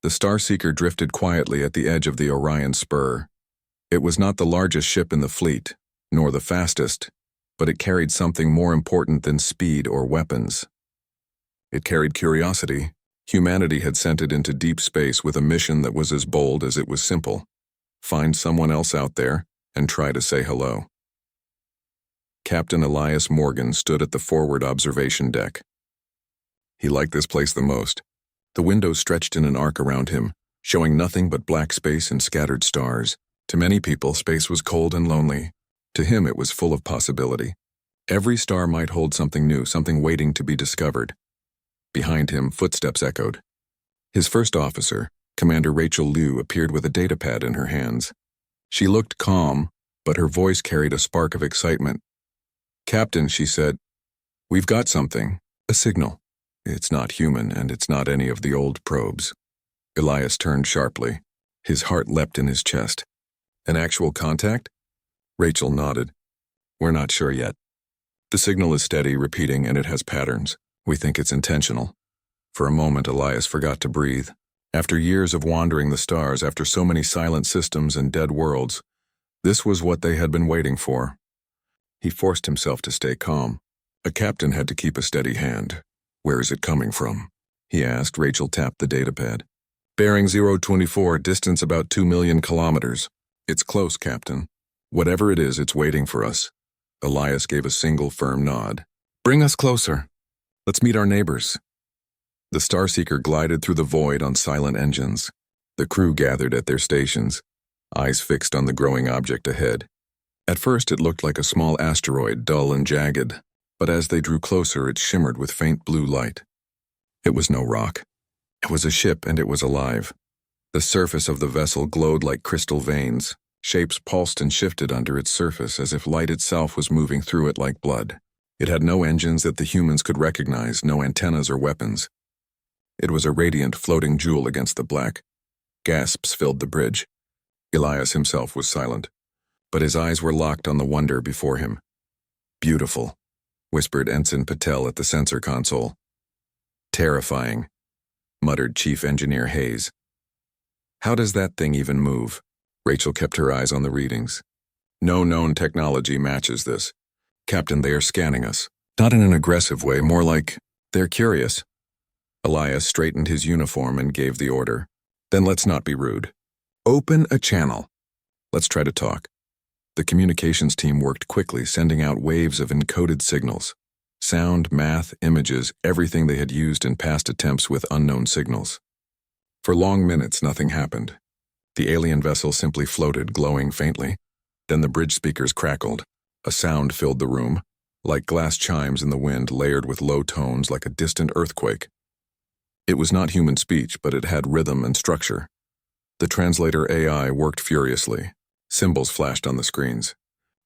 The Starseeker drifted quietly at the edge of the Orion Spur. It was not the largest ship in the fleet, nor the fastest, but it carried something more important than speed or weapons. It carried curiosity. Humanity had sent it into deep space with a mission that was as bold as it was simple. Find someone else out there and try to say hello. Captain Elias Morgan stood at the forward observation deck. He liked this place the most. The windows stretched in an arc around him, showing nothing but black space and scattered stars. To many people, space was cold and lonely. To him, it was full of possibility. Every star might hold something new, something waiting to be discovered. Behind him, footsteps echoed. His first officer, Commander Rachel Liu, appeared with a datapad in her hands. She looked calm, but her voice carried a spark of excitement. "Captain," she said, "we've got something, a signal. It's not human, and it's not any of the old probes." Elias turned sharply. His heart leapt in his chest. "An actual contact?" Rachel nodded. "We're not sure yet. The signal is steady, repeating, and it has patterns. We think it's intentional." For a moment, Elias forgot to breathe. After years of wandering the stars, after so many silent systems and dead worlds, this was what they had been waiting for. He forced himself to stay calm. A captain had to keep a steady hand. "Where is it coming from?" he asked. Rachel tapped the datapad. "Bearing 024, distance about 2 million kilometers. It's close, Captain. Whatever it is, it's waiting for us." Elias gave a single firm nod. "Bring us closer. Let's meet our neighbors." The Starseeker glided through the void on silent engines. The crew gathered at their stations, eyes fixed on the growing object ahead. At first, it looked like a small asteroid, dull and jagged, but as they drew closer, it shimmered with faint blue light. It was no rock. It was a ship, and it was alive. The surface of the vessel glowed like crystal veins. Shapes pulsed and shifted under its surface as if light itself was moving through it like blood. It had no engines that the humans could recognize, no antennas or weapons. It was a radiant, floating jewel against the black. Gasps filled the bridge. Elias himself was silent, but his eyes were locked on the wonder before him. "Beautiful," whispered Ensign Patel at the sensor console. "Terrifying," muttered Chief Engineer Hayes. "How does that thing even move?" Rachel kept her eyes on the readings. "No known technology matches this. Captain, they are scanning us. Not in an aggressive way, more like they're curious." Elias straightened his uniform and gave the order. "Then let's not be rude. Open a channel. Let's try to talk." The communications team worked quickly, sending out waves of encoded signals. Sound, math, images, everything they had used in past attempts with unknown signals. For long minutes, nothing happened. The alien vessel simply floated, glowing faintly. Then the bridge speakers crackled. A sound filled the room, like glass chimes in the wind, layered with low tones like a distant earthquake. It was not human speech, but it had rhythm and structure. The translator AI worked furiously. Symbols flashed on the screens.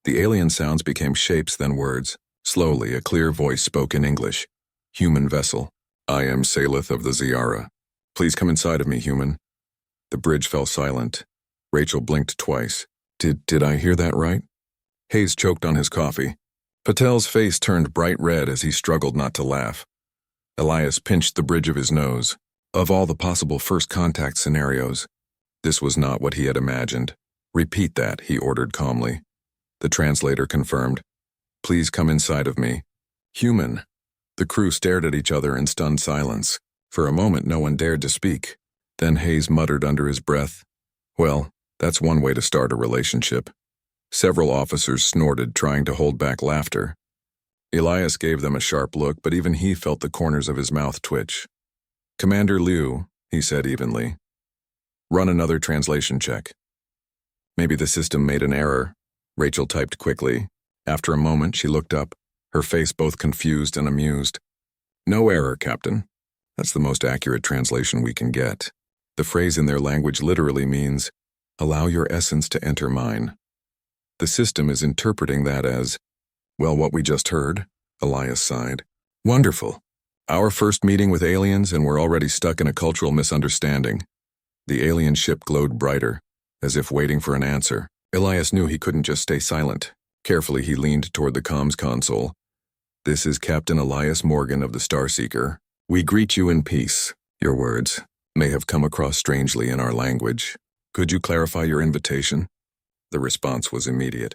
The alien sounds became shapes, then words. Slowly, a clear voice spoke in English. "Human vessel. I am Salith of the Ziara. Please come inside of me, human." The bridge fell silent. Rachel blinked twice. Did I hear that right?" Hayes choked on his coffee. Patel's face turned bright red as he struggled not to laugh. Elias pinched the bridge of his nose. Of all the possible first contact scenarios, this was not what he had imagined. "Repeat that," he ordered calmly. The translator confirmed. "Please come inside of me. Human." The crew stared at each other in stunned silence. For a moment, no one dared to speak. Then Hayes muttered under his breath, "Well, that's one way to start a relationship." Several officers snorted, trying to hold back laughter. Elias gave them a sharp look, but even he felt the corners of his mouth twitch. "Commander Liu," he said evenly, "run another translation check." "Maybe the system made an error," Rachel typed quickly. After a moment, she looked up, her face both confused and amused. "No error, Captain. That's the most accurate translation we can get. The phrase in their language literally means, 'Allow your essence to enter mine.' The system is interpreting that as, well, what we just heard," Elias sighed. "Wonderful. Our first meeting with aliens, and we're already stuck in a cultural misunderstanding." The alien ship glowed brighter, as if waiting for an answer. Elias knew he couldn't just stay silent. Carefully, he leaned toward the comms console. "This is Captain Elias Morgan of the Starseeker. We greet you in peace." "Your words. may have come across strangely in our language. Could you clarify your invitation? The response was immediate.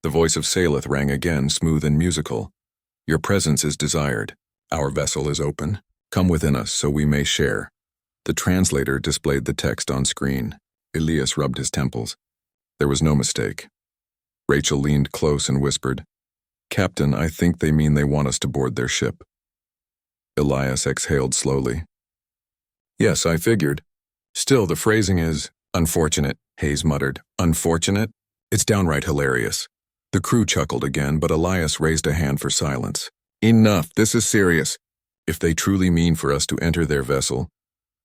The voice of Salith rang again, smooth and musical. Your presence is desired. Our vessel is open. Come within us so we may share. The translator displayed the text on screen. Elias rubbed his temples. There was no mistake. Rachel leaned close and whispered, Captain, I think they mean they want us to board their ship. Elias exhaled slowly. Yes, I figured. Still, the phrasing is unfortunate, Hayes muttered. Unfortunate? It's downright hilarious. The crew chuckled again, but Elias raised a hand for silence. Enough, this is serious. If they truly mean for us to enter their vessel,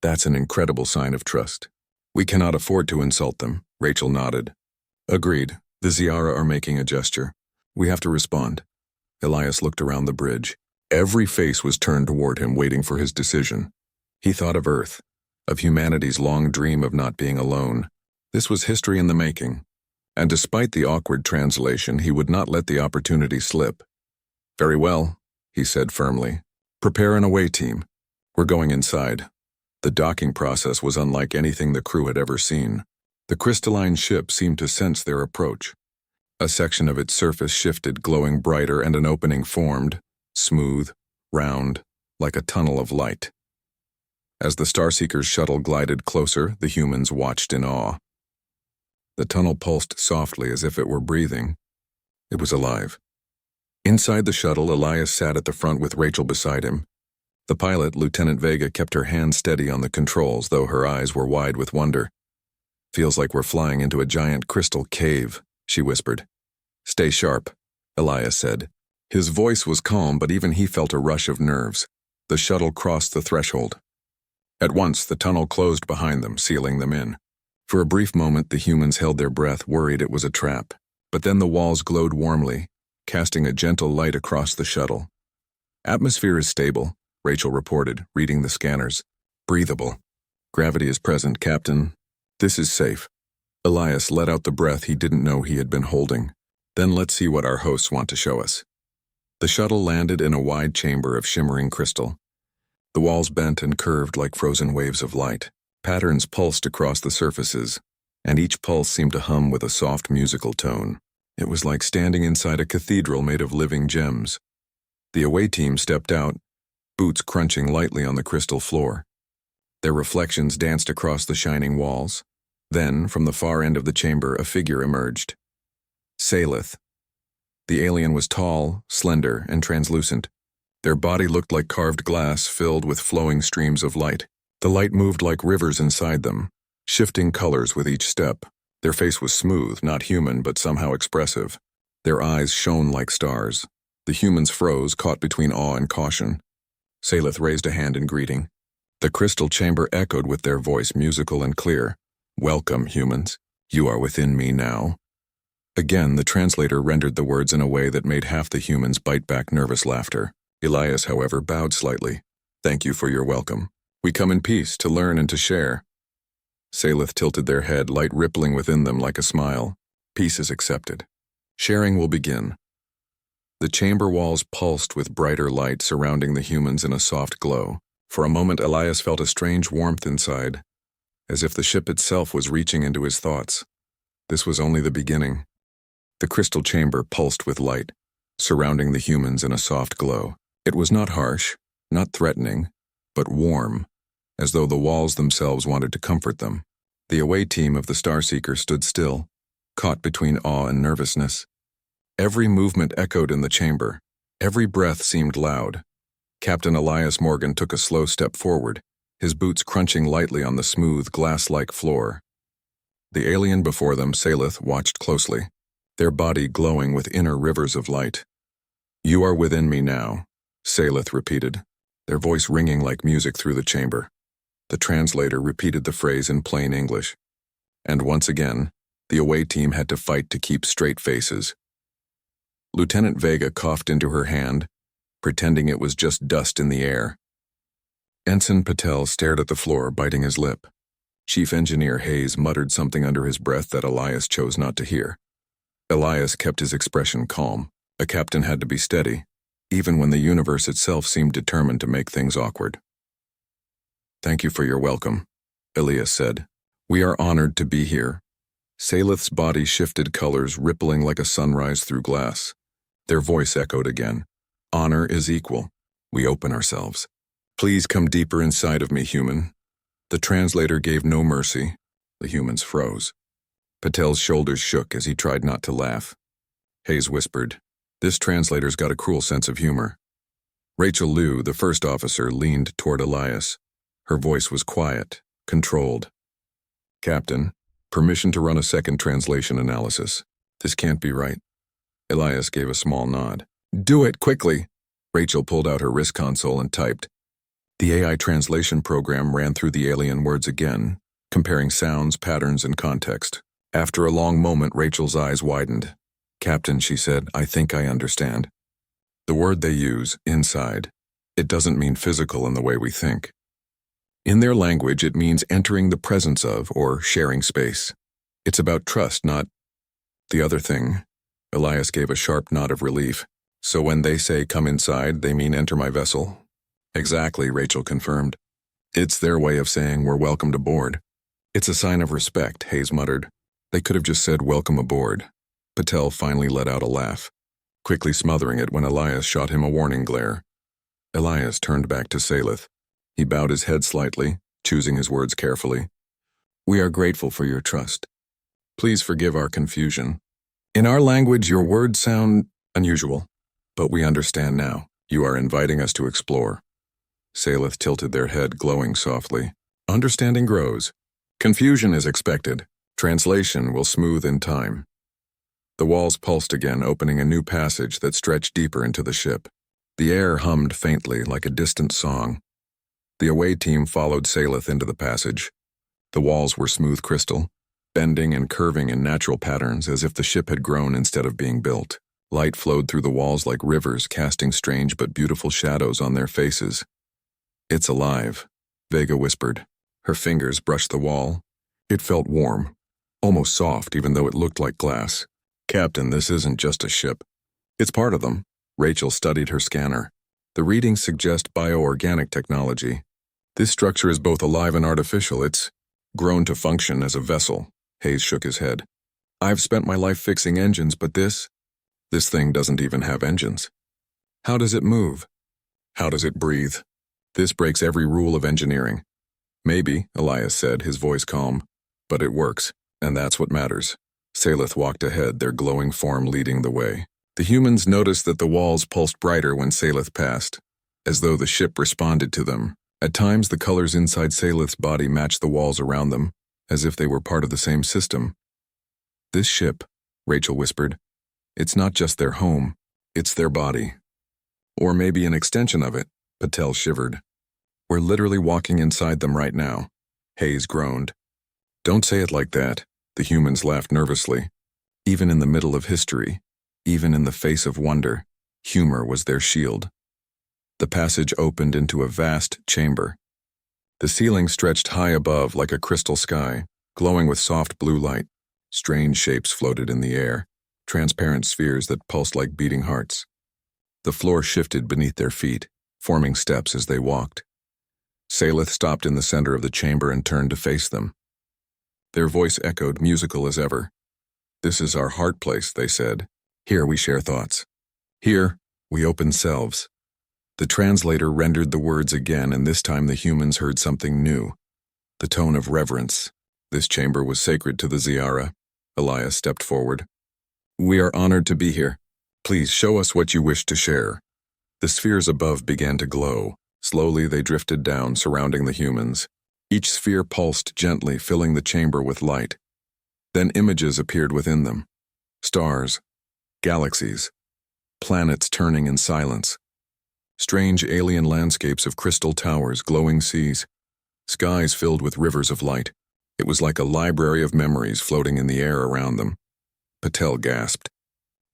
that's an incredible sign of trust. We cannot afford to insult them, Rachel nodded. Agreed. The Ziara are making a gesture. We have to respond. Elias looked around the bridge. Every face was turned toward him, waiting for his decision. He thought of Earth, of humanity's long dream of not being alone. This was history in the making. And despite the awkward translation, he would not let the opportunity slip. Very well, he said firmly. Prepare an away team. We're going inside. The docking process was unlike anything the crew had ever seen. The crystalline ship seemed to sense their approach. A section of its surface shifted, glowing brighter, and an opening formed, smooth, round, like a tunnel of light. As the Starseeker's shuttle glided closer, the humans watched in awe. The tunnel pulsed softly as if it were breathing. It was alive. Inside the shuttle, Elias sat at the front with Rachel beside him. The pilot, Lieutenant Vega, kept her hand steady on the controls, though her eyes were wide with wonder. Feels like we're flying into a giant crystal cave, she whispered. Stay sharp, Elias said. His voice was calm, but even he felt a rush of nerves. The shuttle crossed the threshold. At once, the tunnel closed behind them, sealing them in. For a brief moment, the humans held their breath, worried it was a trap. But then the walls glowed warmly, casting a gentle light across the shuttle. Atmosphere is stable, Rachel reported, reading the scanners. Breathable. Gravity is present, Captain. This is safe. Elias let out the breath he didn't know he had been holding. Then let's see what our hosts want to show us. The shuttle landed in a wide chamber of shimmering crystal. The walls bent and curved like frozen waves of light. Patterns pulsed across the surfaces, and each pulse seemed to hum with a soft musical tone. It was like standing inside a cathedral made of living gems. The away team stepped out, boots crunching lightly on the crystal floor. Their reflections danced across the shining walls. Then, from the far end of the chamber, a figure emerged. Salith. The alien was tall, slender, and translucent. Their body looked like carved glass filled with flowing streams of light. The light moved like rivers inside them, shifting colors with each step. Their face was smooth, not human, but somehow expressive. Their eyes shone like stars. The humans froze, caught between awe and caution. Salith raised a hand in greeting. The crystal chamber echoed with their voice, musical and clear. Welcome, humans. You are within me now. Again, the translator rendered the words in a way that made half the humans bite back nervous laughter. Elias, however, bowed slightly. Thank you for your welcome. We come in peace, to learn and to share. Salith tilted their head, light rippling within them like a smile. Peace is accepted. Sharing will begin. The chamber walls pulsed with brighter light, surrounding the humans in a soft glow. For a moment, Elias felt a strange warmth inside, as if the ship itself was reaching into his thoughts. This was only the beginning. The crystal chamber pulsed with light, surrounding the humans in a soft glow. It was not harsh, not threatening, but warm, as though the walls themselves wanted to comfort them. The away team of the Starseeker stood still, caught between awe and nervousness. Every movement echoed in the chamber. Every breath seemed loud. Captain Elias Morgan took a slow step forward, his boots crunching lightly on the smooth, glass-like floor. The alien before them, Salith, watched closely, their body glowing with inner rivers of light. You are within me now, Salith repeated, their voice ringing like music through the chamber. The translator repeated the phrase in plain English. And once again, the away team had to fight to keep straight faces. Lieutenant Vega coughed into her hand, pretending it was just dust in the air. Ensign Patel stared at the floor, biting his lip. Chief Engineer Hayes muttered something under his breath that Elias chose not to hear. Elias kept his expression calm. A captain had to be steady, even when the universe itself seemed determined to make things awkward. Thank you for your welcome, Elias said. We are honored to be here. Salith's body shifted colors, rippling like a sunrise through glass. Their voice echoed again. Honor is equal. We open ourselves. Please come deeper inside of me, human. The translator gave no mercy. The humans froze. Patel's shoulders shook as he tried not to laugh. Hayes whispered, "This translator's got a cruel sense of humor." Rachel Liu, the first officer, leaned toward Elias. Her voice was quiet, controlled. "Captain, permission to run a second translation analysis. This can't be right." Elias gave a small nod. "Do it, quickly." Rachel pulled out her wrist console and typed. The AI translation program ran through the alien words again, comparing sounds, patterns, and context. After a long moment, Rachel's eyes widened. "Captain," she said, "I think I understand. The word they use, inside, it doesn't mean physical in the way we think. In their language, it means entering the presence of or sharing space. It's about trust, not the other thing." Elias gave a sharp nod of relief. "So when they say come inside, they mean enter my vessel?" "Exactly," Rachel confirmed. "It's their way of saying we're welcomed aboard." "It's a sign of respect," Hayes muttered. "They could have just said welcome aboard." Patel finally let out a laugh, quickly smothering it when Elias shot him a warning glare. Elias turned back to Salith. He bowed his head slightly, choosing his words carefully. "We are grateful for your trust. Please forgive our confusion. In our language, your words sound unusual, but we understand now. You are inviting us to explore." Salith tilted their head, glowing softly. "Understanding grows. Confusion is expected. Translation will smooth in time." The walls pulsed again, opening a new passage that stretched deeper into the ship. The air hummed faintly, like a distant song. The away team followed Salith into the passage. The walls were smooth crystal, bending and curving in natural patterns as if the ship had grown instead of being built. Light flowed through the walls like rivers, casting strange but beautiful shadows on their faces. "It's alive," Vega whispered. Her fingers brushed the wall. It felt warm, almost soft, even though it looked like glass. "Captain, this isn't just a ship. It's part of them." Rachel studied her scanner. "The readings suggest bioorganic technology. This structure is both alive and artificial. It's grown to function as a vessel." Hayes shook his head. "I've spent my life fixing engines, but this thing doesn't even have engines. How does it move? How does it breathe? This breaks every rule of engineering." "Maybe," Elias said, his voice calm, "but it works, and that's what matters." Salith walked ahead, their glowing form leading the way. The humans noticed that the walls pulsed brighter when Salith passed, as though the ship responded to them. At times, the colors inside Salith's body matched the walls around them, as if they were part of the same system. "This ship," Rachel whispered, "it's not just their home, it's their body. Or maybe an extension of it," Patel shivered. "We're literally walking inside them right now." Hayes groaned. "Don't say it like that." The humans laughed nervously. Even in the middle of history, even in the face of wonder, humor was their shield. The passage opened into a vast chamber. The ceiling stretched high above like a crystal sky, glowing with soft blue light. Strange shapes floated in the air, transparent spheres that pulsed like beating hearts. The floor shifted beneath their feet, forming steps as they walked. Salith stopped in the center of the chamber and turned to face them. Their voice echoed, musical as ever. "This is our heart place," they said. "Here we share thoughts. Here we open selves." The translator rendered the words again, and this time the humans heard something new. The tone of reverence. This chamber was sacred to the Ziara. Elias stepped forward. "We are honored to be here. Please show us what you wish to share." The spheres above began to glow. Slowly they drifted down, surrounding the humans. Each sphere pulsed gently, filling the chamber with light. Then images appeared within them. Stars, galaxies, planets turning in silence. Strange alien landscapes of crystal towers, glowing seas, skies filled with rivers of light. It was like a library of memories floating in the air around them. Patel gasped.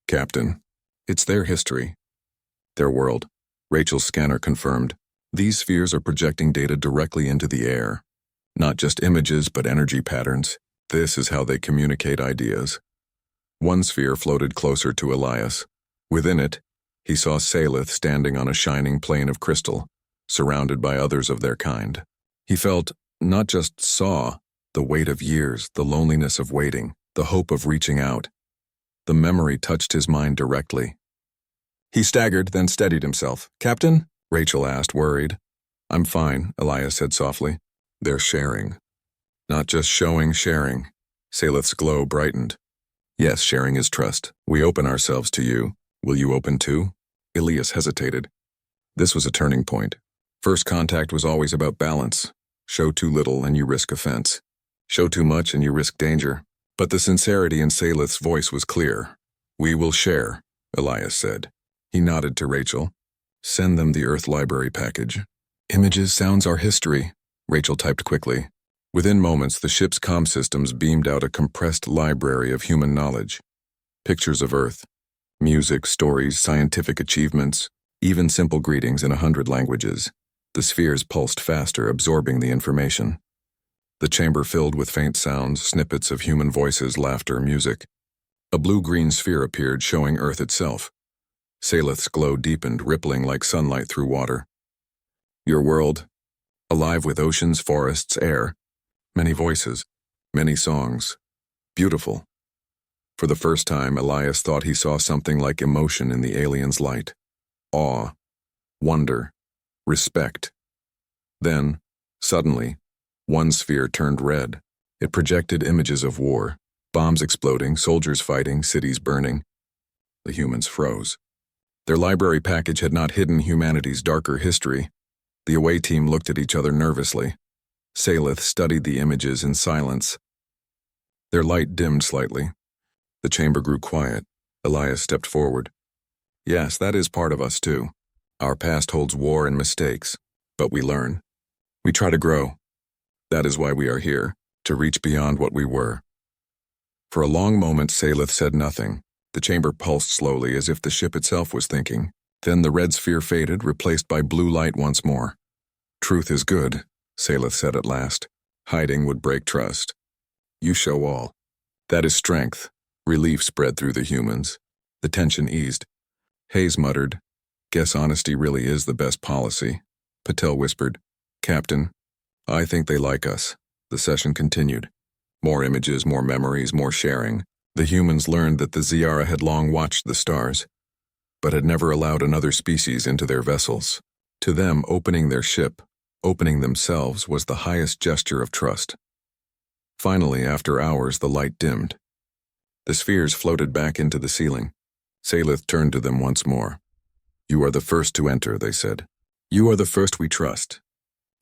"Captain, it's their history. Their world." Rachel's scanner confirmed. "These spheres are projecting data directly into the air. Not just images, but energy patterns. This is how they communicate ideas." One sphere floated closer to Elias. Within it, he saw Salith standing on a shining plane of crystal, surrounded by others of their kind. He felt, not just saw, the weight of years, the loneliness of waiting, the hope of reaching out. The memory touched his mind directly. He staggered, then steadied himself. "Captain?" Rachel asked, worried. "I'm fine," Elias said softly. "They're sharing. Not just showing, sharing." Salith's glow brightened. "Yes, sharing is trust. We open ourselves to you. Will you open too?" Elias hesitated. This was a turning point. First contact was always about balance. Show too little and you risk offense. Show too much and you risk danger. But the sincerity in Salith's voice was clear. "We will share," Elias said. He nodded to Rachel. "Send them the Earth Library package." "Images, sounds, our history," Rachel typed quickly. Within moments, the ship's comm systems beamed out a compressed library of human knowledge. Pictures of Earth, music, stories, scientific achievements, even simple greetings in 100 languages. The spheres pulsed faster, absorbing the information. The chamber filled with faint sounds, snippets of human voices, laughter, music. A blue-green sphere appeared, showing Earth itself. Salith's glow deepened, rippling like sunlight through water. "Your world, alive with oceans, forests, air. Many voices, many songs. Beautiful." For the first time, Elias thought he saw something like emotion in the alien's light. Awe, wonder, respect. Then, suddenly, one sphere turned red. It projected images of war, bombs exploding, soldiers fighting, cities burning. The humans froze. Their library package had not hidden humanity's darker history. The away team looked at each other nervously. Salith studied the images in silence. Their light dimmed slightly. The chamber grew quiet. Elias stepped forward. "Yes, that is part of us too. Our past holds war and mistakes, but we learn. We try to grow. That is why we are here, to reach beyond what we were." For a long moment, Salith said nothing. The chamber pulsed slowly, as if the ship itself was thinking. Then the red sphere faded, replaced by blue light once more. "Truth is good," Salith said at last. "Hiding would break trust. You show all. That is strength." Relief spread through the humans. The tension eased. Hayes muttered, "Guess honesty really is the best policy." Patel whispered, "Captain, I think they like us." The session continued. More images, more memories, more sharing. The humans learned that the Ziara had long watched the stars, but had never allowed another species into their vessels. To them, opening their ship, opening themselves, was the highest gesture of trust. Finally, after hours, the light dimmed. The spheres floated back into the ceiling. Salith turned to them once more. "You are the first to enter," they said. "You are the first we trust.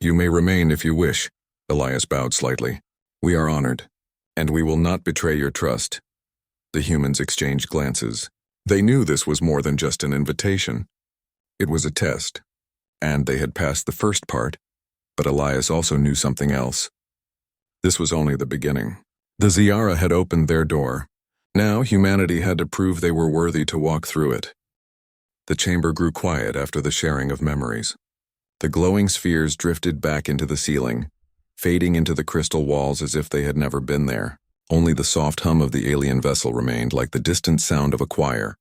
You may remain if you wish." Elias bowed slightly. "We are honored, and we will not betray your trust." The humans exchanged glances. They knew this was more than just an invitation. It was a test, and they had passed the first part, but Elias also knew something else. This was only the beginning. The Ziara had opened their door. Now humanity had to prove they were worthy to walk through it. The chamber grew quiet after the sharing of memories. The glowing spheres drifted back into the ceiling, fading into the crystal walls as if they had never been there. Only the soft hum of the alien vessel remained, like the distant sound of a choir.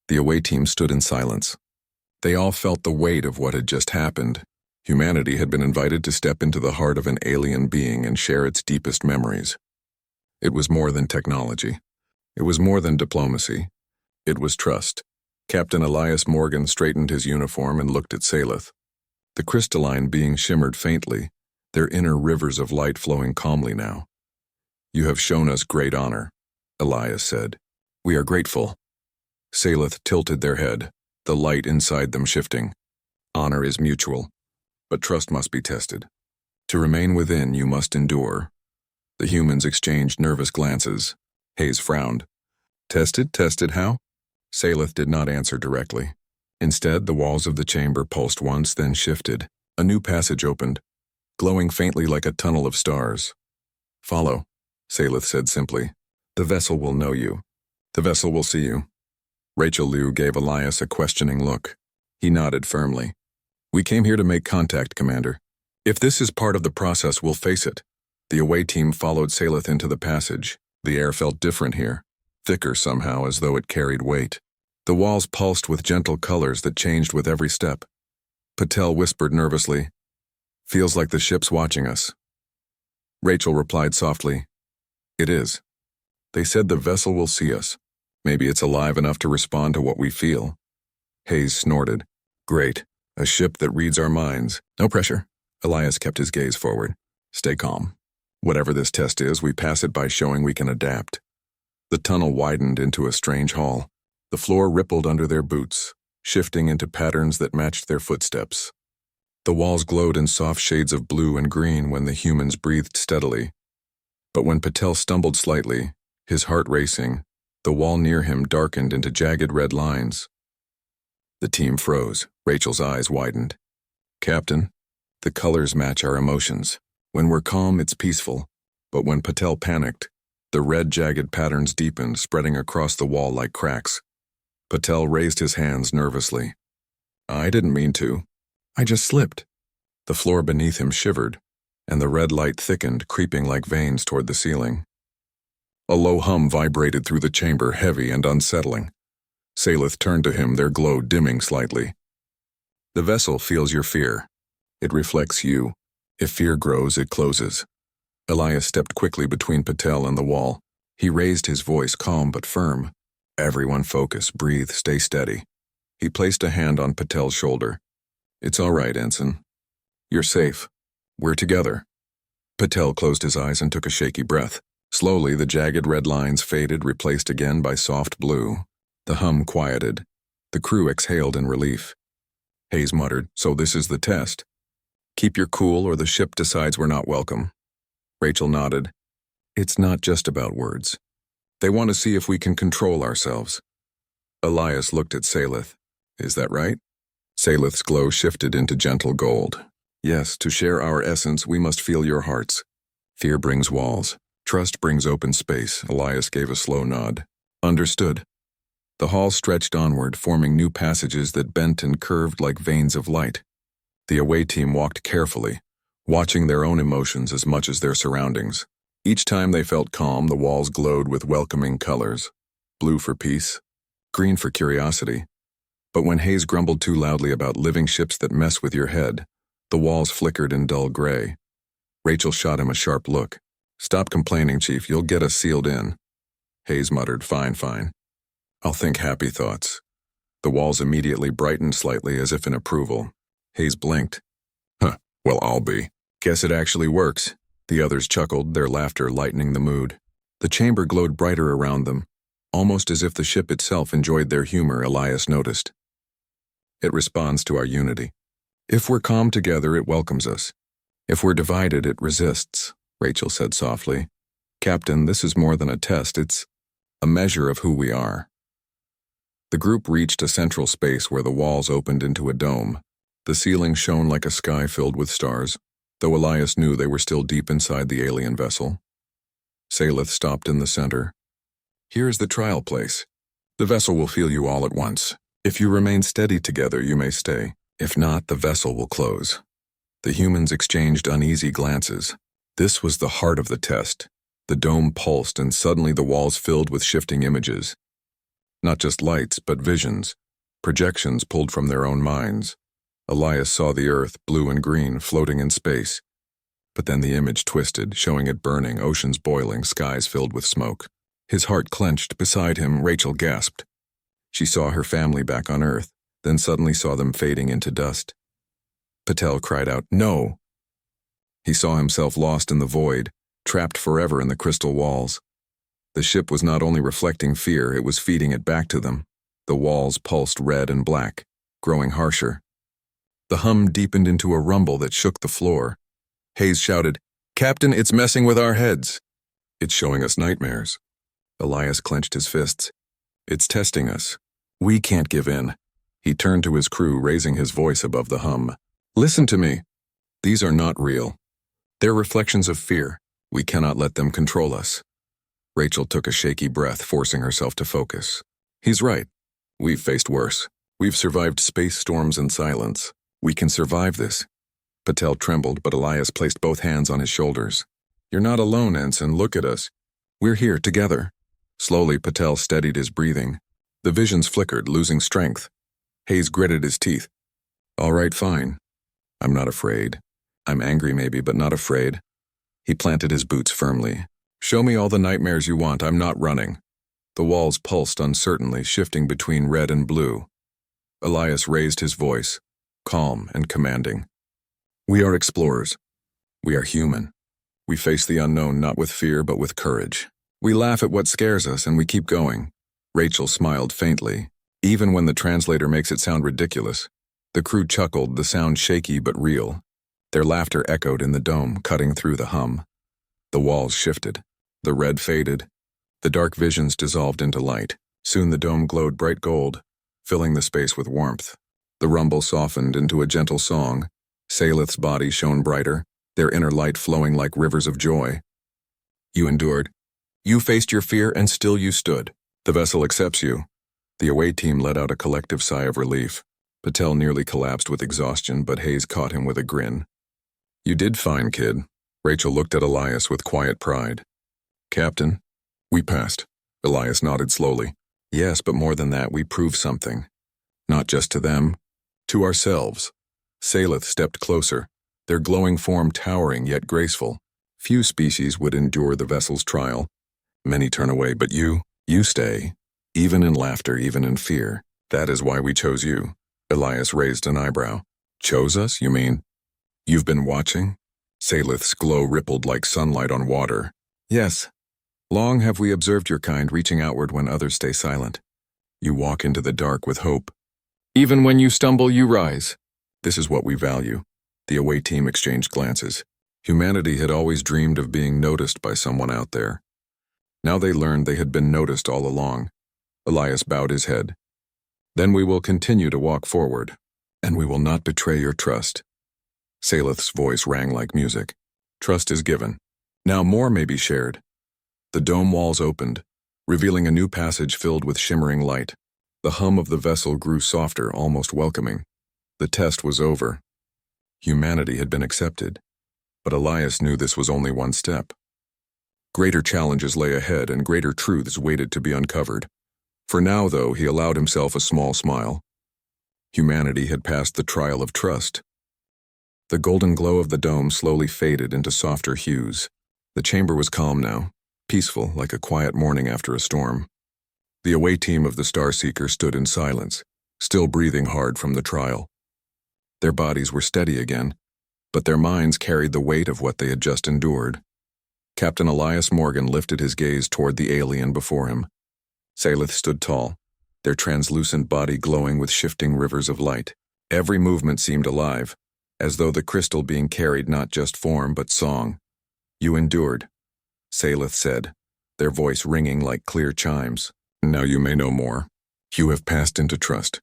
The away team stood in silence. They all felt the weight of what had just happened. Humanity had been invited to step into the heart of an alien being and share its deepest memories. It was more than technology. It was more than diplomacy. It was trust. Captain Elias Morgan straightened his uniform and looked at Salith. The crystalline being shimmered faintly, their inner rivers of light flowing calmly now. "You have shown us great honor," Elias said. "We are grateful." Salith tilted their head, the light inside them shifting. "Honor is mutual, but trust must be tested. To remain within, you must endure." The humans exchanged nervous glances. Hayes frowned. "Tested? Tested how?" Salith did not answer directly. Instead, the walls of the chamber pulsed once, then shifted. A new passage opened, glowing faintly like a tunnel of stars. "Follow," Salith said simply. "The vessel will know you. The vessel will see you." Rachel Liu gave Elias a questioning look. He nodded firmly. "We came here to make contact, Commander. If this is part of the process, we'll face it." The away team followed Salith into the passage. The air felt different here, thicker somehow, as though it carried weight. The walls pulsed with gentle colors that changed with every step. Patel whispered nervously, Feels like the ship's watching us. Rachel replied softly, "It is. They said the vessel will see us. Maybe it's alive enough to respond to what we feel." Hayes snorted. "Great. A ship that reads our minds. No pressure." Elias kept his gaze forward. "Stay calm. Whatever this test is, we pass it by showing we can adapt." The tunnel widened into a strange hall. The floor rippled under their boots, shifting into patterns that matched their footsteps. The walls glowed in soft shades of blue and green when the humans breathed steadily. But when Patel stumbled slightly, his heart racing, the wall near him darkened into jagged red lines. The team froze. Rachel's eyes widened. "Captain, the colors match our emotions. When we're calm, it's peaceful. But when Patel panicked, the red jagged patterns deepened, spreading across the wall like cracks." Patel raised his hands nervously. "I didn't mean to. I just slipped." The floor beneath him shivered, and the red light thickened, creeping like veins toward the ceiling. A low hum vibrated through the chamber, heavy and unsettling. Salith turned to him, their glow dimming slightly. "The vessel feels your fear. It reflects you. If fear grows, it closes." Elias stepped quickly between Patel and the wall. He raised his voice, calm but firm. "Everyone focus, breathe, stay steady." He placed a hand on Patel's shoulder. "It's all right, Ensign. You're safe. We're together." Patel closed his eyes and took a shaky breath. Slowly, the jagged red lines faded, replaced again by soft blue. The hum quieted. The crew exhaled in relief. Hayes muttered, "So this is the test. Keep your cool or the ship decides we're not welcome." Rachel nodded. "It's not just about words. They want to see if we can control ourselves." Elias looked at Salith. "Is that right?" Salith's glow shifted into gentle gold. "Yes, to share our essence, we must feel your hearts. Fear brings walls. Trust brings open space." Elias gave a slow nod. "Understood." The hall stretched onward, forming new passages that bent and curved like veins of light. The away team walked carefully, watching their own emotions as much as their surroundings. Each time they felt calm, the walls glowed with welcoming colors. Blue for peace, green for curiosity. But when Hayes grumbled too loudly about living ships that mess with your head, the walls flickered in dull gray. Rachel shot him a sharp look. "Stop complaining, Chief. You'll get us sealed in." Hayes muttered, Fine. I'll think happy thoughts." The walls immediately brightened slightly as if in approval. Hayes blinked. Well, I'll be. Guess it actually works." The others chuckled, their laughter lightening the mood. The chamber glowed brighter around them, almost as if the ship itself enjoyed their humor, Elias noticed. "It responds to our unity. If we're calm together, it welcomes us. If we're divided, it resists," Rachel said softly. "Captain, this is more than a test. It's a measure of who we are." The group reached a central space where the walls opened into a dome. The ceiling shone like a sky filled with stars, though Elias knew they were still deep inside the alien vessel. Salith stopped in the center. "Here is the trial place. The vessel will feel you all at once. If you remain steady together, you may stay. If not, the vessel will close." The humans exchanged uneasy glances. This was the heart of the test. The dome pulsed, and suddenly the walls filled with shifting images. Not just lights, but visions, projections pulled from their own minds. Elias saw the Earth, blue and green, floating in space. But then the image twisted, showing it burning, oceans boiling, skies filled with smoke. His heart clenched. Beside him, Rachel gasped. She saw her family back on Earth, then suddenly saw them fading into dust. Patel cried out, "No!" He saw himself lost in the void, trapped forever in the crystal walls. The ship was not only reflecting fear, it was feeding it back to them. The walls pulsed red and black, growing harsher. The hum deepened into a rumble that shook the floor. Hayes shouted, "Captain, it's messing with our heads." "It's showing us nightmares." Elias clenched his fists. "It's testing us. We can't give in." He turned to his crew, raising his voice above the hum. "Listen to me. These are not real. They're reflections of fear. We cannot let them control us." Rachel took a shaky breath, forcing herself to focus. "He's right. We've faced worse. We've survived space storms in silence. We can survive this." Patel trembled, but Elias placed both hands on his shoulders. "You're not alone, Ensign. Look at us. We're here together." Slowly, Patel steadied his breathing. The visions flickered, losing strength. Hayes gritted his teeth. "All right, fine. I'm not afraid. I'm angry maybe, but not afraid. He planted his boots firmly. Show me all the nightmares you want, I'm not running. The walls pulsed uncertainly, shifting between red and blue. Elias raised his voice, calm and commanding. We are explorers. We are human. We face the unknown not with fear but with courage. We laugh at what scares us and we keep going. Rachel smiled faintly, even when the translator makes it sound ridiculous. The crew chuckled, the sound shaky but real. Their laughter echoed in the dome, cutting through the hum. The walls shifted. The red faded. The dark visions dissolved into light. Soon the dome glowed bright gold, filling the space with warmth. The rumble softened into a gentle song. Salith's body shone brighter, their inner light flowing like rivers of joy. You endured. You faced your fear and still you stood. The vessel accepts you. The away team let out a collective sigh of relief. Patel nearly collapsed with exhaustion, but Hayes caught him with a grin. You did fine, kid. Rachel looked at Elias with quiet pride. Captain, we passed. Elias nodded slowly. Yes, but more than that, we proved something. Not just to them, to ourselves. Salith stepped closer, their glowing form towering yet graceful. Few species would endure the vessel's trial. Many turn away, but you stay. Even in laughter, even in fear. That is why we chose you. Elias raised an eyebrow. Chose us, you mean? You've been watching? Salith's glow rippled like sunlight on water. Yes. Long have we observed your kind reaching outward when others stay silent. You walk into the dark with hope. Even when you stumble, you rise. This is what we value. The away team exchanged glances. Humanity had always dreamed of being noticed by someone out there. Now they learned they had been noticed all along. Elias bowed his head. Then we will continue to walk forward, and we will not betray your trust. Salith's voice rang like music. Trust is given. Now more may be shared. The dome walls opened, revealing a new passage filled with shimmering light. The hum of the vessel grew softer, almost welcoming. The test was over. Humanity had been accepted, but Elias knew this was only one step. Greater challenges lay ahead and greater truths waited to be uncovered. For now, though, he allowed himself a small smile. Humanity had passed the trial of trust. The golden glow of the dome slowly faded into softer hues. The chamber was calm now, peaceful like a quiet morning after a storm. The away team of the Starseeker stood in silence, still breathing hard from the trial. Their bodies were steady again, but their minds carried the weight of what they had just endured. Captain Elias Morgan lifted his gaze toward the alien before him. Salith stood tall, their translucent body glowing with shifting rivers of light. Every movement seemed alive, as though the crystal being carried not just form but song. You endured, Salith said, their voice ringing like clear chimes. Now you may know more. You have passed into trust.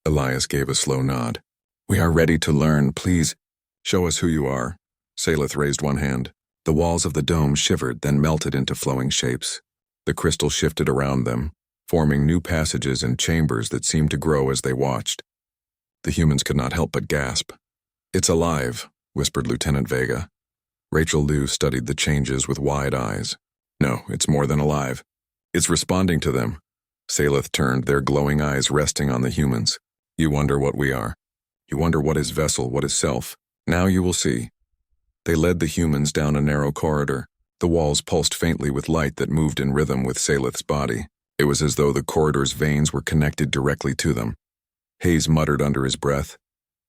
Elias gave a slow nod. We are ready to learn, please. Show us who you are. Salith raised one hand. The walls of the dome shivered, then melted into flowing shapes. The crystal shifted around them, forming new passages and chambers that seemed to grow as they watched. The humans could not help but gasp. It's alive, whispered Lieutenant Vega. Rachel Liu studied the changes with wide eyes. No, it's more than alive. It's responding to them. Salith turned, their glowing eyes resting on the humans. You wonder what we are. You wonder what is vessel, what is self. Now you will see. They led the humans down a narrow corridor. The walls pulsed faintly with light that moved in rhythm with Salith's body. It was as though the corridor's veins were connected directly to them. Hayes muttered under his breath.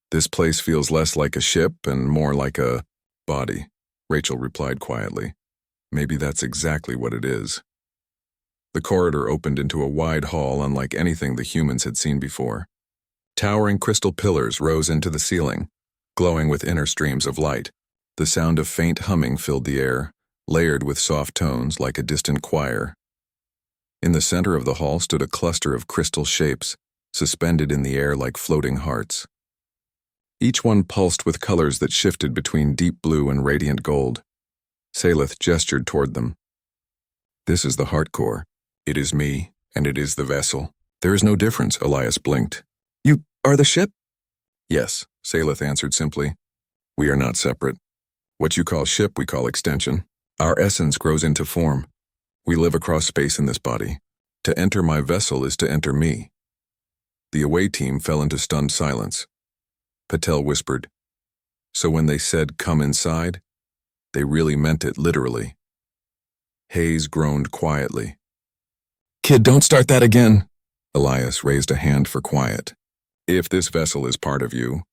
This place feels less like a ship and more like a body. Rachel replied quietly. Maybe that's exactly what it is. The corridor opened into a wide hall unlike anything the humans had seen before. Towering crystal pillars rose into the ceiling, glowing with inner streams of light. The sound of faint humming filled the air, layered with soft tones like a distant choir. In the center of the hall stood a cluster of crystal shapes, suspended in the air like floating hearts. Each one pulsed with colors that shifted between deep blue and radiant gold. Salith gestured toward them. This is the heart core. It is me, and it is the vessel. There is no difference, Elias blinked. You are the ship? Yes, Salith answered simply. We are not separate. What you call ship, we call extension. Our essence grows into form. We live across space in this body. To enter my vessel is to enter me. The away team fell into stunned silence. Patel whispered, So when they said, "Come inside," they really meant it literally. Hayes groaned quietly. "Kid, don't start that again." Elias raised a hand for quiet. "If this vessel is part of you,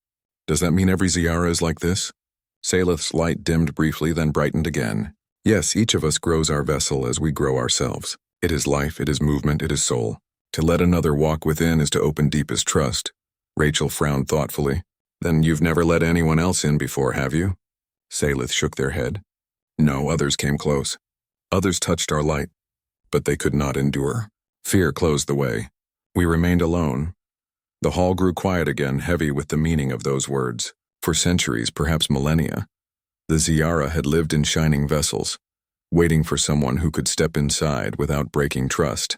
does that mean every Ziara is like this?" Saleth's light dimmed briefly, then brightened again. "Yes, each of us grows our vessel as we grow ourselves. It is life, it is movement, it is soul. To let another walk within is to open deepest trust." Rachel frowned thoughtfully. "Then you've never let anyone else in before, have you?" Saleth shook their head. "No, others came close. Others touched our light, but they could not endure. Fear closed the way. We remained alone." The hall grew quiet again, heavy with the meaning of those words. For centuries, perhaps millennia, the Ziara had lived in shining vessels, waiting for someone who could step inside without breaking trust.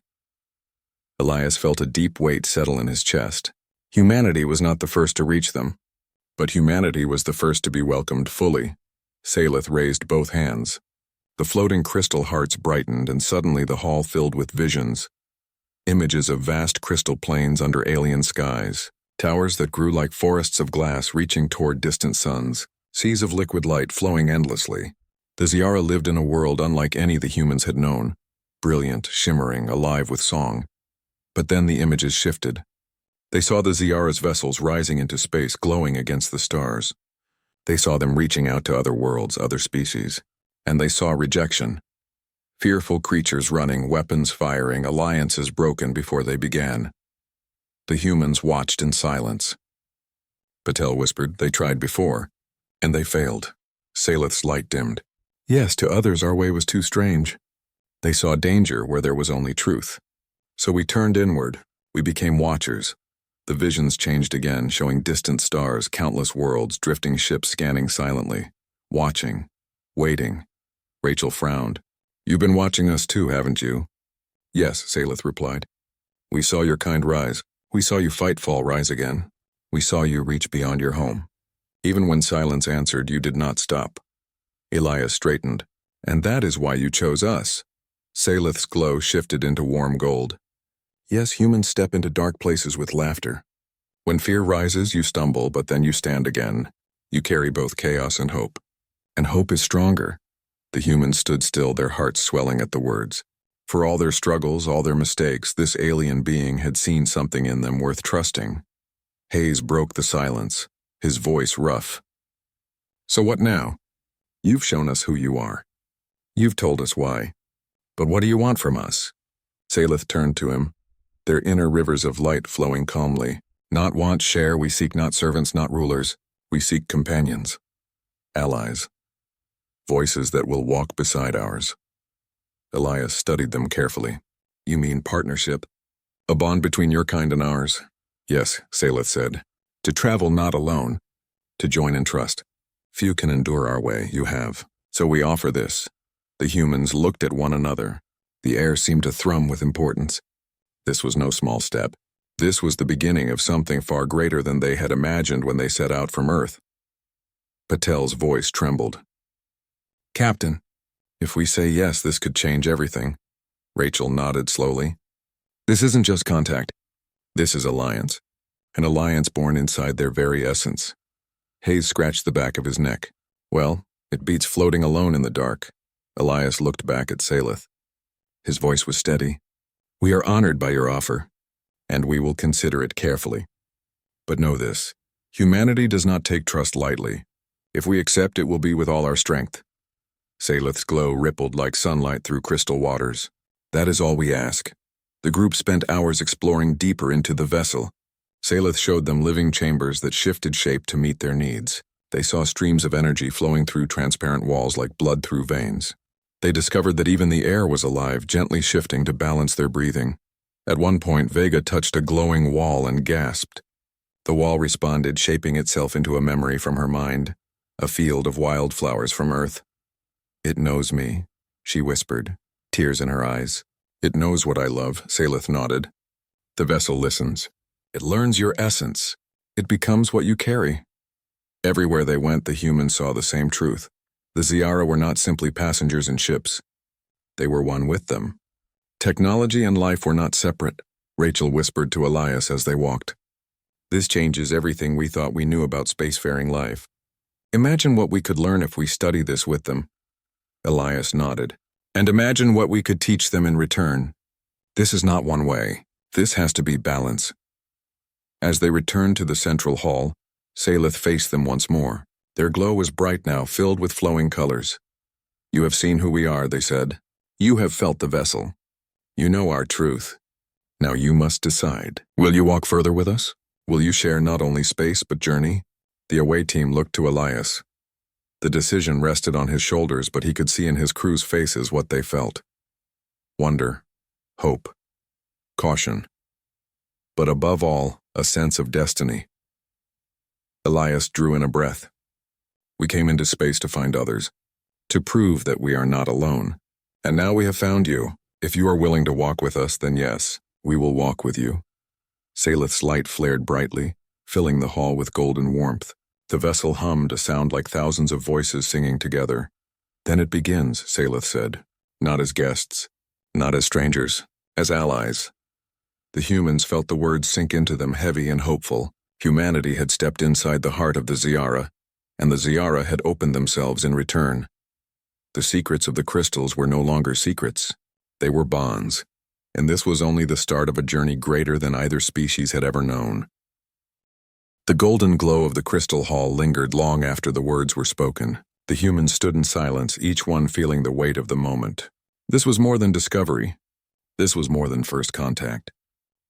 Elias felt a deep weight settle in his chest. Humanity was not the first to reach them, but humanity was the first to be welcomed fully. Saleth raised both hands. The floating crystal hearts brightened, and suddenly the hall filled with visions. Images of vast crystal plains under alien skies, towers that grew like forests of glass reaching toward distant suns, seas of liquid light flowing endlessly. The Ziara lived in a world unlike any the humans had known, brilliant, shimmering, alive with song. But then the images shifted. They saw the Ziara's vessels rising into space, glowing against the stars. They saw them reaching out to other worlds, other species. And they saw rejection. Fearful creatures running, weapons firing, alliances broken before they began. The humans watched in silence. Patel whispered, "They tried before, and they failed." Saleth's light dimmed. "Yes, to others our way was too strange. They saw danger where there was only truth. So we turned inward. We became watchers." The visions changed again, showing distant stars, countless worlds, drifting ships scanning silently. Watching. Waiting. Rachel frowned. "You've been watching us too, haven't you?" "Yes," Saleth replied. "We saw your kind rise. We saw you fight, fall, rise again. We saw you reach beyond your home. Even when silence answered, you did not stop." Elias straightened. "And that is why you chose us." Saleth's glow shifted into warm gold. "Yes, humans step into dark places with laughter. When fear rises, you stumble, but then you stand again. You carry both chaos and hope. And hope is stronger." The humans stood still, their hearts swelling at the words. For all their struggles, all their mistakes, this alien being had seen something in them worth trusting. Hayes broke the silence, his voice rough. "So what now? You've shown us who you are. You've told us why. But what do you want from us?" Saleth turned to him, their inner rivers of light flowing calmly. "Not want, share, we seek not servants, not rulers. We seek companions. Allies. Voices that will walk beside ours." Elias studied them carefully. "You mean partnership? A bond between your kind and ours?" "Yes," Saleth said. "To travel not alone. To join in trust. Few can endure our way, you have. So we offer this." The humans looked at one another. The air seemed to thrum with importance. This was no small step. This was the beginning of something far greater than they had imagined when they set out from Earth. Patel's voice trembled. "Captain, if we say yes, this could change everything." Rachel nodded slowly. "This isn't just contact. This is alliance. An alliance born inside their very essence." Hayes scratched the back of his neck. "Well, it beats floating alone in the dark." Elias looked back at Saleth. His voice was steady. "We are honored by your offer, and we will consider it carefully. But know this, humanity does not take trust lightly. If we accept, it will be with all our strength." Saleth's glow rippled like sunlight through crystal waters. "That is all we ask." The group spent hours exploring deeper into the vessel. Saleth showed them living chambers that shifted shape to meet their needs. They saw streams of energy flowing through transparent walls like blood through veins. They discovered that even the air was alive, gently shifting to balance their breathing. At one point, Vega touched a glowing wall and gasped. The wall responded, shaping itself into a memory from her mind, a field of wildflowers from Earth. "It knows me," she whispered, tears in her eyes. "It knows what I love," Saleth nodded. "The vessel listens. It learns your essence. It becomes what you carry." Everywhere they went, the humans saw the same truth. The Ziara were not simply passengers in ships. They were one with them. Technology and life were not separate, Rachel whispered to Elias as they walked. "This changes everything we thought we knew about spacefaring life. Imagine what we could learn if we study this with them. Elias nodded. And imagine what we could teach them in return. This is not one way. This has to be balance. As they returned to the central hall, Salith faced them once more. Their glow was bright now, filled with flowing colors. You have seen who we are, they said. You have felt the vessel. You know our truth. Now you must decide. Will you walk further with us? Will you share not only space but journey? The away team looked to Elias. The decision rested on his shoulders, but he could see in his crew's faces what they felt. Wonder, hope, caution. But above all, a sense of destiny. Elias drew in a breath. We came into space to find others, to prove that we are not alone. And now we have found you. If you are willing to walk with us, then yes, we will walk with you. Salith's light flared brightly, filling the hall with golden warmth. The vessel hummed, a sound like thousands of voices singing together. Then it begins, Salith said. Not as guests, not as strangers, as allies. The humans felt the words sink into them, heavy and hopeful. Humanity had stepped inside the heart of the Ziara, and the Ziara had opened themselves in return. The secrets of the crystals were no longer secrets. They were bonds, and this was only the start of a journey greater than either species had ever known. The golden glow of the crystal hall lingered long after the words were spoken. The humans stood in silence, each one feeling the weight of the moment. This was more than discovery. This was more than first contact.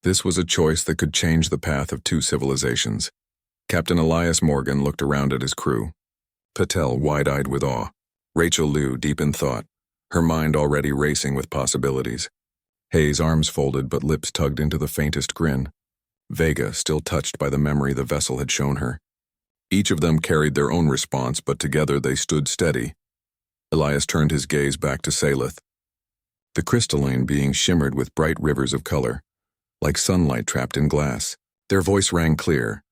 This was a choice that could change the path of two civilizations. Captain Elias Morgan looked around at his crew. Patel wide-eyed with awe. Rachel Liu deep in thought, her mind already racing with possibilities. Hayes, arms folded but lips tugged into the faintest grin. Vega, still touched by the memory the vessel had shown her. Each of them carried their own response, but together they stood steady. Elias turned his gaze back to Salith. The crystalline being shimmered with bright rivers of color, like sunlight trapped in glass. Their voice rang clear.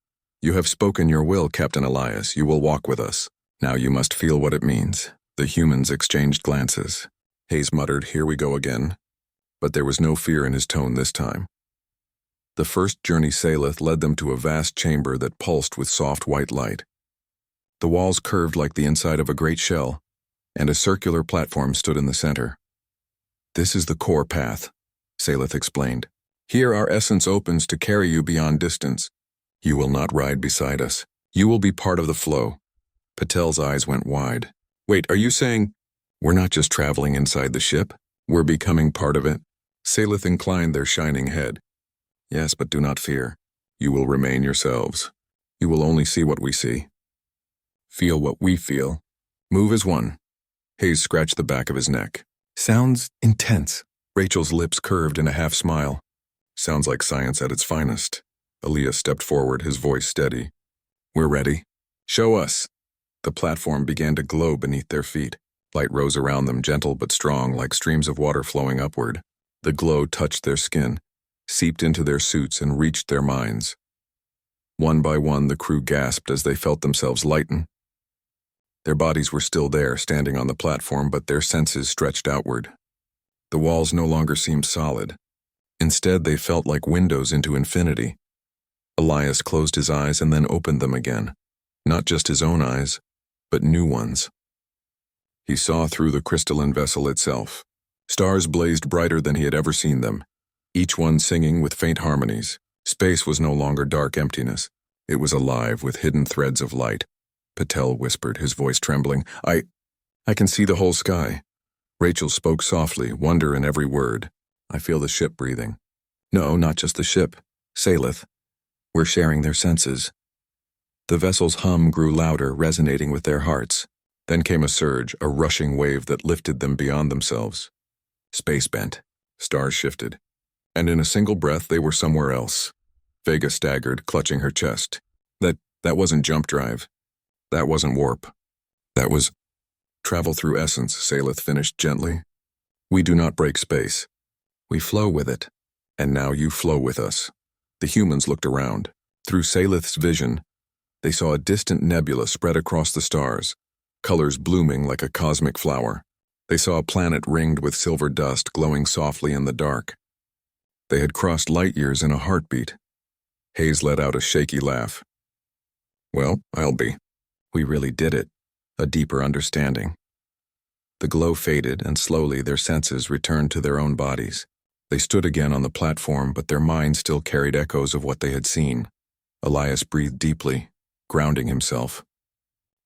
You have spoken your will, Captain Elias. You will walk with us. Now you must feel what it means. The humans exchanged glances. Hayes muttered, "Here we go again." But there was no fear in his tone this time. The first journey Salith led them to a vast chamber that pulsed with soft white light. The walls curved like the inside of a great shell, and a circular platform stood in the center. This is the core path, Salith explained. Here our essence opens to carry you beyond distance. You will not ride beside us. You will be part of the flow. Patel's eyes went wide. Wait, are you saying we're not just traveling inside the ship? We're becoming part of it? Salith inclined their shining head. Yes, but do not fear. You will remain yourselves. You will only see what we see. Feel what we feel. Move as one. Hayes scratched the back of his neck. Sounds intense. Rachel's lips curved in a half smile. Sounds like science at its finest. Elias stepped forward, his voice steady. We're ready. Show us. The platform began to glow beneath their feet. Light rose around them, gentle but strong, like streams of water flowing upward. The glow touched their skin, seeped into their suits, and reached their minds. One by one, the crew gasped as they felt themselves lighten. Their bodies were still there, standing on the platform, but their senses stretched outward. The walls no longer seemed solid. Instead, they felt like windows into infinity. Elias closed his eyes and then opened them again. Not just his own eyes, but new ones. He saw through the crystalline vessel itself. Stars blazed brighter than he had ever seen them, each one singing with faint harmonies. Space was no longer dark emptiness. It was alive with hidden threads of light. Patel whispered, his voice trembling. I can see the whole sky. Rachel spoke softly, wonder in every word. I feel the ship breathing. No, not just the ship. Salith. We're sharing their senses. The vessel's hum grew louder, resonating with their hearts. Then came a surge, a rushing wave that lifted them beyond themselves. Space bent. Stars shifted. And in a single breath, they were somewhere else. Vega staggered, clutching her chest. That wasn't jump drive. That wasn't warp. That was travel through essence, Salith finished gently. We do not break space. We flow with it. And now you flow with us. The humans looked around. Through Salith's vision, they saw a distant nebula spread across the stars, colors blooming like a cosmic flower. They saw a planet ringed with silver dust glowing softly in the dark. They had crossed light years in a heartbeat. Hayes let out a shaky laugh. Well, I'll be. We really did it. A deeper understanding. The glow faded, and slowly their senses returned to their own bodies. They stood again on the platform, but their minds still carried echoes of what they had seen. Elias breathed deeply, grounding himself.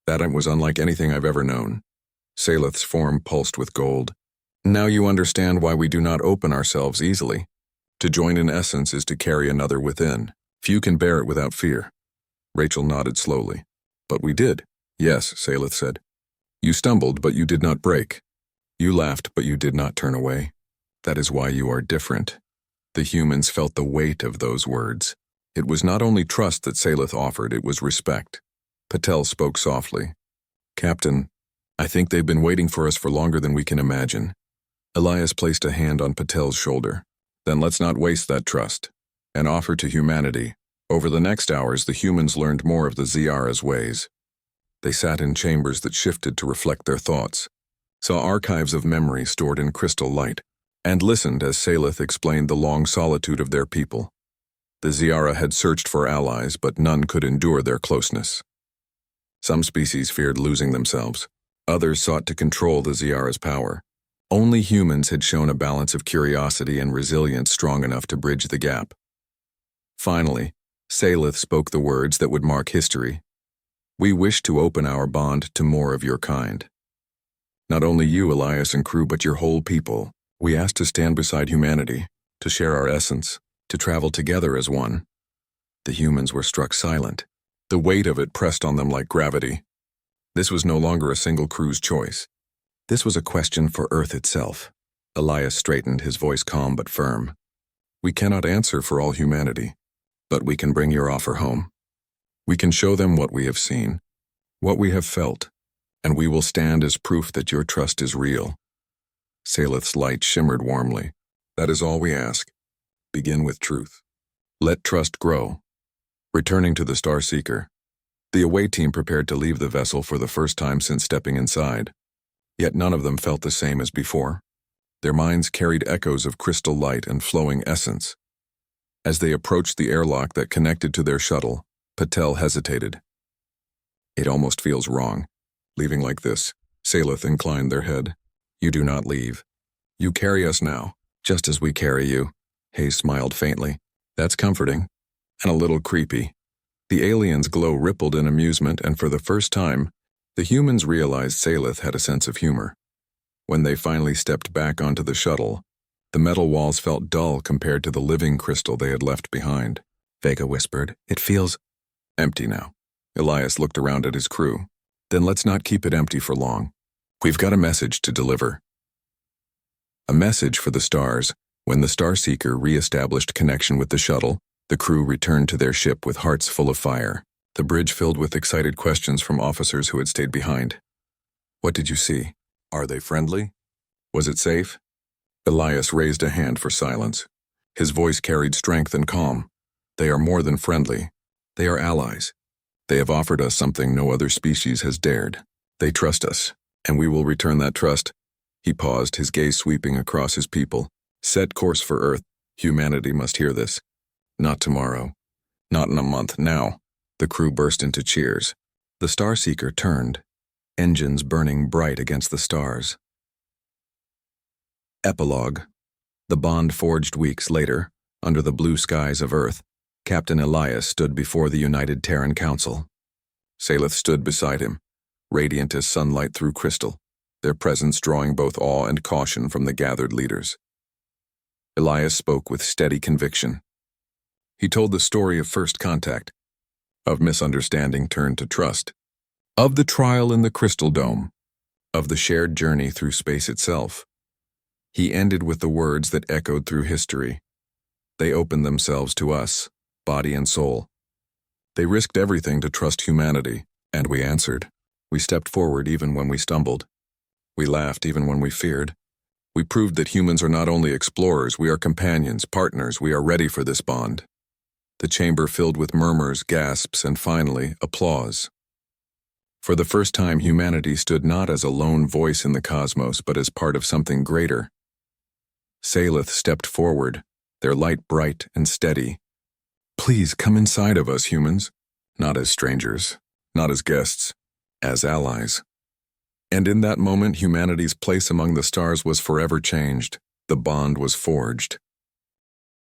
That was unlike anything I've ever known. Saleth's form pulsed with gold. Now you understand why we do not open ourselves easily. To join in essence is to carry another within. Few can bear it without fear. Rachel nodded slowly. But we did. Yes, Saleth said. You stumbled, but you did not break. You laughed, but you did not turn away. That is why you are different. The humans felt the weight of those words. It was not only trust that Saleth offered, it was respect. Patel spoke softly. Captain, I think they've been waiting for us for longer than we can imagine. Elias placed a hand on Patel's shoulder. Then let's not waste that trust. An offer to humanity. Over the next hours, the humans learned more of the Ziara's ways. They sat in chambers that shifted to reflect their thoughts, saw archives of memory stored in crystal light, and listened as Saleth explained the long solitude of their people. The Ziara had searched for allies, but none could endure their closeness. Some species feared losing themselves. Others sought to control the Ziara's power. Only humans had shown a balance of curiosity and resilience strong enough to bridge the gap. Finally, Saleth spoke the words that would mark history. We wish to open our bond to more of your kind. Not only you, Elias and crew, but your whole people. We ask to stand beside humanity, to share our essence, to travel together as one. The humans were struck silent. The weight of it pressed on them like gravity. This was no longer a single crew's choice. This was a question for Earth itself. Elias straightened, his voice calm but firm. We cannot answer for all humanity, but we can bring your offer home. We can show them what we have seen, what we have felt, and we will stand as proof that your trust is real. Saleth's light shimmered warmly. That is all we ask. Begin with truth. Let trust grow. Returning to the Starseeker, the away team prepared to leave the vessel for the first time since stepping inside. Yet none of them felt the same as before. Their minds carried echoes of crystal light and flowing essence. As they approached the airlock that connected to their shuttle, Patel hesitated. It almost feels wrong, leaving like this. Saleth inclined their head. You do not leave. You carry us now, just as we carry you. Hayes smiled faintly. That's comforting, and a little creepy. The alien's glow rippled in amusement, and for the first time, the humans realized Saleth had a sense of humor. When they finally stepped back onto the shuttle, the metal walls felt dull compared to the living crystal they had left behind. Vega whispered, It feels empty now. Elias looked around at his crew. Then let's not keep it empty for long. We've got a message to deliver. A message for the stars. When the Starseeker re-established connection with the shuttle, the crew returned to their ship with hearts full of fire, the bridge filled with excited questions from officers who had stayed behind. What did you see? Are they friendly? Was it safe? Elias raised a hand for silence. His voice carried strength and calm. They are more than friendly. They are allies. They have offered us something no other species has dared. They trust us, and we will return that trust. He paused, his gaze sweeping across his people. Set course for Earth. Humanity must hear this. Not tomorrow. Not in a month. Now. The crew burst into cheers. The Starseeker turned, engines burning bright against the stars. Epilogue. The bond forged weeks later, under the blue skies of Earth, Captain Elias stood before the United Terran Council. Saleth stood beside him, radiant as sunlight through crystal, their presence drawing both awe and caution from the gathered leaders. Elias spoke with steady conviction. He told the story of first contact, of misunderstanding turned to trust, of the trial in the Crystal Dome, of the shared journey through space itself. He ended with the words that echoed through history. They opened themselves to us, body and soul. They risked everything to trust humanity, and we answered. We stepped forward even when we stumbled. We laughed even when we feared. We proved that humans are not only explorers, we are companions, partners, we are ready for this bond. The chamber filled with murmurs, gasps, and finally, applause. For the first time, humanity stood not as a lone voice in the cosmos, but as part of something greater. Saleth stepped forward, their light bright and steady. Please come inside of us, humans. Not as strangers, not as guests, as allies. And in that moment, humanity's place among the stars was forever changed. The bond was forged.